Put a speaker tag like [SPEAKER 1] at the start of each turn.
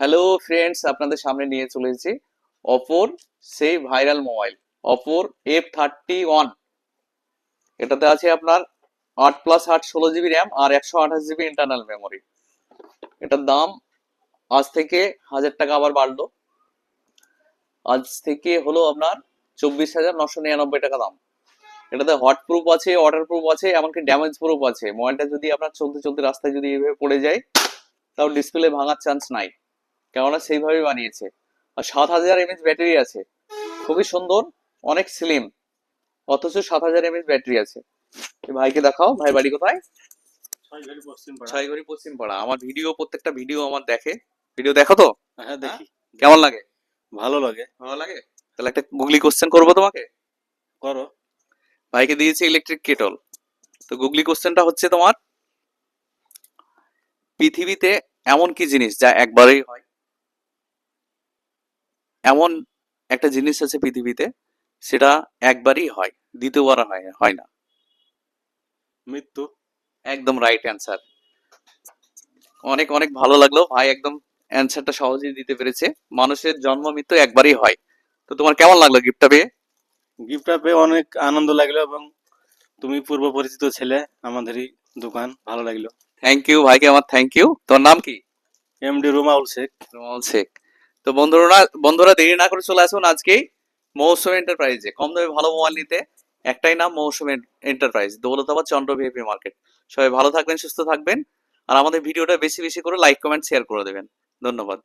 [SPEAKER 1] Hello friends, আপনাদের সামনে নিয়ে চলে এসেছি অপোর সেই ভাইরাল মোবাইল অপোর F31। এটাতে আছে আপনার 8+8 16 জিবি র্যাম আর 128 জিবি ইন্টারনাল মেমোরি। এটার দাম আজ থেকে 1000 টাকা আবার বাড়লো। আজ থেকে হলো আপনার 24,999 টাকা দাম। এটাতে হট প্রুফ আছে, ওয়াটার প্রুফ আছে, এমনকি ড্যামেজ প্রুফ আছে। মোবাইলটা যদি আপনার চলতে চলতে রাস্তায় যদি এভাবে পড়ে যায় তাও ডিসপ্লে ভাঙার চান্স নাই, কেননা সেইভাবেই বানিয়েছে। আর 7000 mAh ব্যাটারি আছে, খুবই সুন্দর, অনেক স্লিম, অথচ 7000 mAh ব্যাটারি আছে। এই ভাইকে দেখাও, ভাই বাড়ি কোথায়? ছয়ঘড়ি পশ্চিম পাড়া। আমার ভিডিও, প্রত্যেকটা ভিডিও আমার দেখে। ভিডিও দেখো তো?
[SPEAKER 2] হ্যাঁ দেখি।
[SPEAKER 1] কেমন লাগে?
[SPEAKER 2] ভালো লাগে।
[SPEAKER 1] ভালো লাগে। তাহলে একটা গুগলি কোশ্চেন করবো তোমাকে।
[SPEAKER 2] করো।
[SPEAKER 1] ভাইকে দিয়েছে ইলেকট্রিক কেটল। তো গুগলি কোশ্চেনটা হচ্ছে তোমার, পৃথিবীতে এমন কি জিনিস যা একবারেই হয়? এমন একটা জিনিস আছে পৃথিবীতে, সেটা একবারই হয়, দ্বিতীয়বার হয় না।
[SPEAKER 2] মৃত্যু।
[SPEAKER 1] একদম রাইট অ্যান্সার। অনেক অনেক ভালো লাগলো ভাই, একদম অ্যান্সারটা সহজেই দিতে পেরেছে। মানুষের জন্ম মৃত্যু একবারই হয়। তো তোমার কেমন লাগলো গিফটটা পেয়ে?
[SPEAKER 2] গিফটটা পেয়ে অনেক আনন্দ লাগলো এবং তুমি পূর্ব পরিচিত ছেলে আমাদেরই দোকান, ভালো লাগলো।
[SPEAKER 1] থ্যাংক ইউ ভাইকে, আমার থ্যাংক ইউ। তোমার নাম কি?
[SPEAKER 2] এমডি রুমাউল শেখ।
[SPEAKER 1] রুমাল শেখ। তো বন্ধুরা দেরি না করে চলে আসুন আজকেই মৌসুমী এন্টারপ্রাইজে। কম দামে ভালো মোবাইল নিতে একটাই নাম, মৌসুমী এন্টারপ্রাইজ, দৌলতাবাদ চন্দ্র ভিএপি মার্কেট। সবাই ভালো থাকবেন, সুস্থ থাকবেন, আর আমাদের ভিডিওটা বেশি বেশি করে লাইক কমেন্ট শেয়ার করে দেবেন। ধন্যবাদ।